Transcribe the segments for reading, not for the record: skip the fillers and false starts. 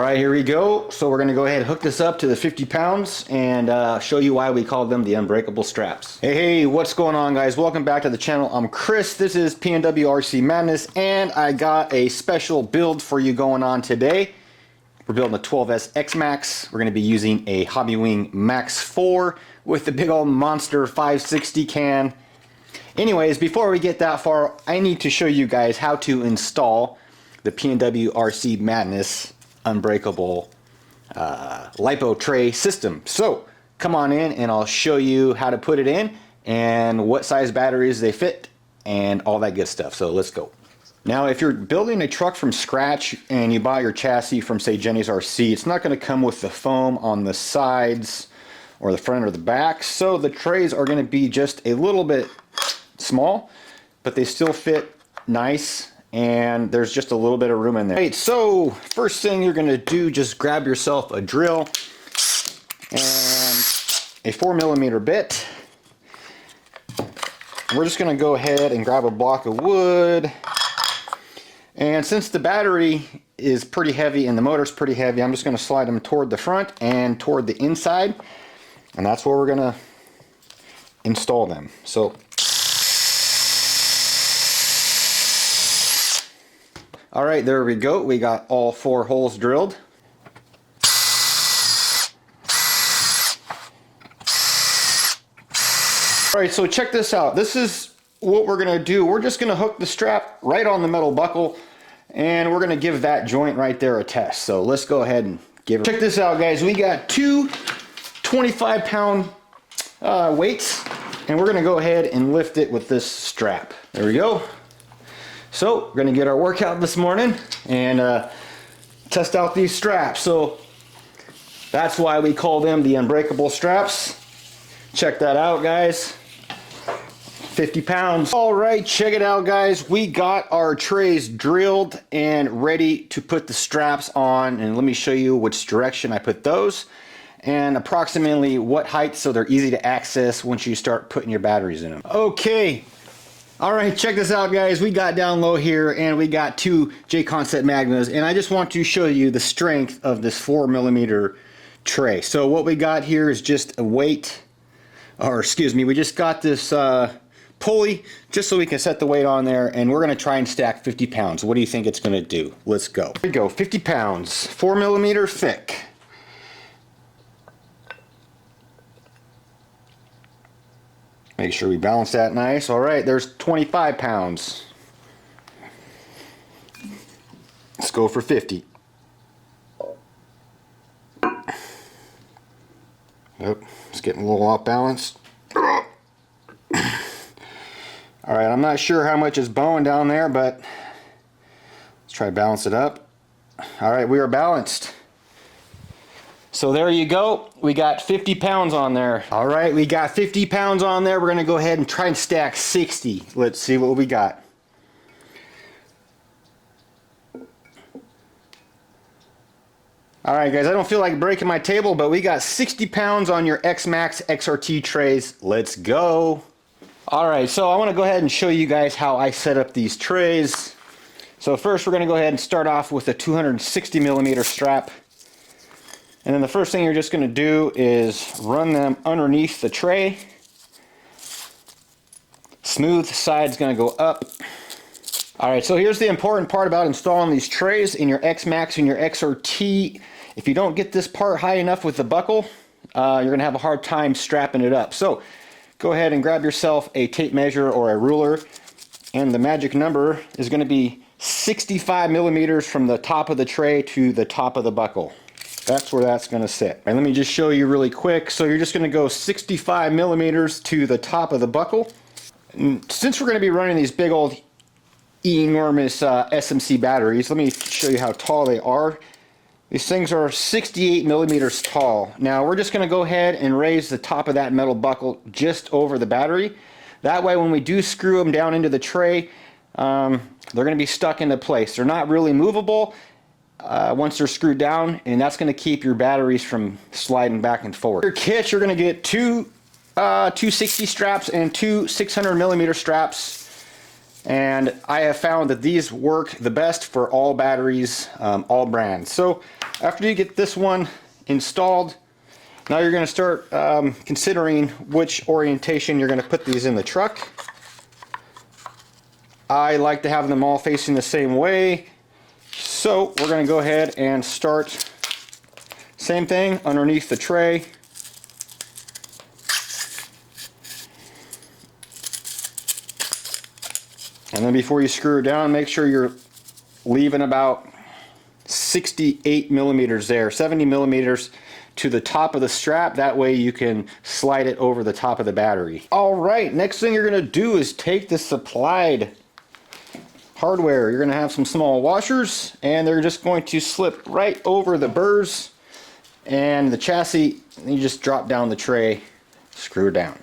right, here we go. So we're gonna go ahead and hook this up to the 50 pounds and show you why we call them the unbreakable straps. Hey, what's going on, guys? Welcome back to the channel. I'm Chris. This is Pnwrc Madness, and I got a special build for you going on today. We're building a 12S XMAXX. We're gonna be using a Hobbywing Max 4 with the big old monster 560 can. Anyways, before we get that far, I need to show you guys how to install the Pnwrc Madness unbreakable Lipo tray system. So come on in and I'll show you how to put it in and what size batteries they fit and all that good stuff. So let's go. Now, if you're building a truck from scratch and you buy your chassis from, say, Jenny's RC, it's not going to come with the foam on the sides or the front or the back. So the trays are going to be just a little bit small, but they still fit nice, and there's just a little bit of room in there. Right, so first thing you're going to do, just grab yourself a drill and a 4mm bit. We're just going to go ahead and grab a block of wood. And since the battery is pretty heavy and the motor's pretty heavy, I'm just going to slide them toward the front and toward the inside. And that's where we're going to install them. So, all right, there we go. We got all 4 holes drilled. All right, so check this out. This is what we're going to do. We're just going to hook the strap right on the metal buckle, and we're going to give that joint right there a test. So let's go ahead and give it. Check this out, guys. We got 2 25-pound weights, and we're going to go ahead and lift it with this strap. There we go. So we're going to get our workout this morning and test out these straps. So that's why we call them the unbreakable straps. Check that out, guys. 50 pounds. All right, check it out, guys. We got our trays drilled and ready to put the straps on, and let me show you which direction I put those and approximately what height, so they're easy to access once you start putting your batteries in them. Okay. All right, check this out, guys. We got down low here and we got 2 XMAXX, and I just want to show you the strength of this 4mm tray. So what we got here is just a weight, or excuse me, we just got this pulley just so we can set the weight on there, and we're going to try and stack 50 pounds. What do you think it's going to do? Let's go. Here we go, 50 pounds, 4mm thick. Make sure we balance that nice. All right, there's 25 pounds. Let's go for 50. Yep, it's getting a little off balance. All right, I'm not sure how much is bone down there, but let's try to balance it up. All right, we are balanced. So there you go. We got 50 pounds on there. All right, we got 50 pounds on there. We're going to go ahead and try and stack 60. Let's see what we got. All right, guys, I don't feel like breaking my table, but we got 60 pounds on your XMAXX XRT trays. Let's go. All right, so I want to go ahead and show you guys how I set up these trays. So first, we're going to go ahead and start off with a 260mm strap. And then the first thing you're just going to do is run them underneath the tray. Smooth side's going to go up. All right, so here's the important part about installing these trays in your XMAXX and your XRT. If you don't get this part high enough with the buckle, you're going to have a hard time strapping it up. So go ahead and grab yourself a tape measure or a ruler, and the magic number is going to be 65mm from the top of the tray to the top of the buckle. That's where that's going to sit. And let me just show you really quick. So you're just going to go 65mm to the top of the buckle. And since we're going to be running these big old enormous SMC batteries, let me show you how tall they are. These things are 68mm tall. Now we're just going to go ahead and raise the top of that metal buckle just over the battery. That way when we do screw them down into the tray, they're going to be stuck into place. They're not really movable once they're screwed down, and that's going to keep your batteries from sliding back and forward. Your kit, you're going to get 2 260 straps and 2 600mm straps. And I have found that these work the best for all batteries, all brands. So After you get this one installed, now you're going to start considering which orientation you're going to put these in the truck. I like to have them all facing the same way, so we're going to go ahead and start same thing underneath the tray. And then before you screw it down, make sure you're leaving about 68 millimeters there, 70 millimeters to the top of the strap. That way you can slide it over the top of the battery. All right, next thing you're going to do is take the supplied hardware. You're going to have some small washers, and they're just going to slip right over the burrs and the chassis. And you just drop down the tray, screw it down.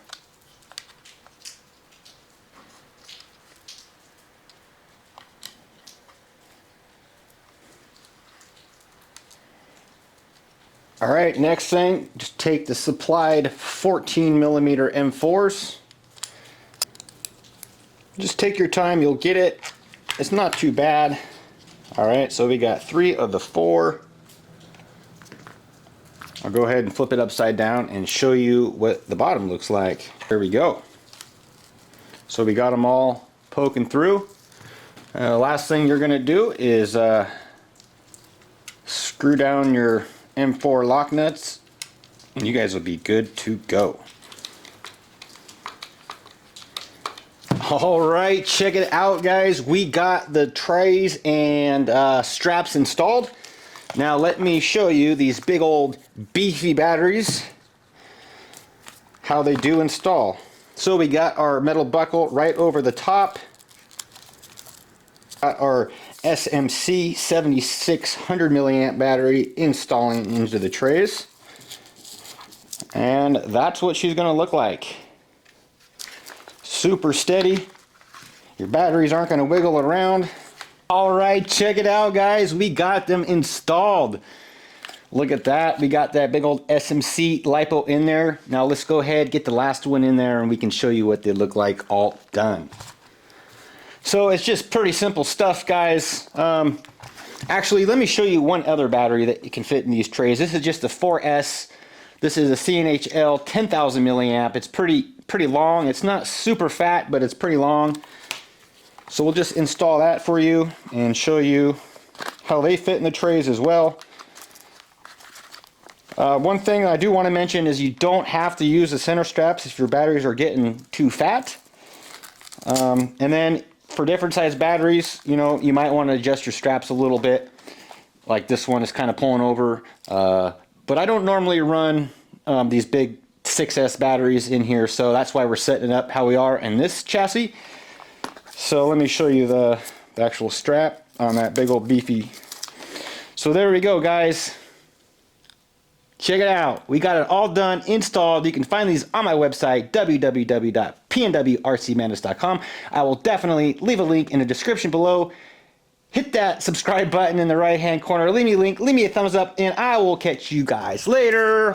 All right, next thing, just take the supplied 14 millimeter M4s. Just take your time, you'll get it. It's not too bad. All right, so we got 3 of the 4. I'll go ahead and flip it upside down and show you what the bottom looks like. There we go. So we got them all poking through. Last thing you're gonna do is screw down your M4 lock nuts, and you guys will be good to go. All right, check it out, guys. We got the trays and straps installed. Now let me show you these big old beefy batteries, how they do install. So we got our metal buckle right over the top. Got our SMC 7600 milliamp battery installing into the trays, and that's what she's going to look like. Super steady. Your batteries aren't going to wiggle around. All right, check it out, guys. We got them installed. Look at that. We got that big old SMC Lipo in there. Now let's go ahead, get the last one in there, and we can show you what they look like all done. So it's just pretty simple stuff, guys. Actually, let me show you one other battery that you can fit in these trays. This is just a 4S. This is a CNHL 10,000 milliamp. It's pretty long. It's not super fat, but it's pretty long. So we'll just install that for you and show you how they fit in the trays as well. One thing I do want to mention is you don't have to use the center straps if your batteries are getting too fat. And then for different size batteries, you know, you might want to adjust your straps a little bit. Like this one is kind of pulling over. But I don't normally run these big 6S batteries in here, so that's why we're setting it up how we are in this chassis. So let me show you the actual strap on that big old beefy. So there we go, guys. Check it out. We got it all done, installed. You can find these on my website, www.pnwrcmadness.com. I will definitely leave a link in the description below. Hit that subscribe button in the right hand corner. Leave me a link, leave me a thumbs up, and I will catch you guys later.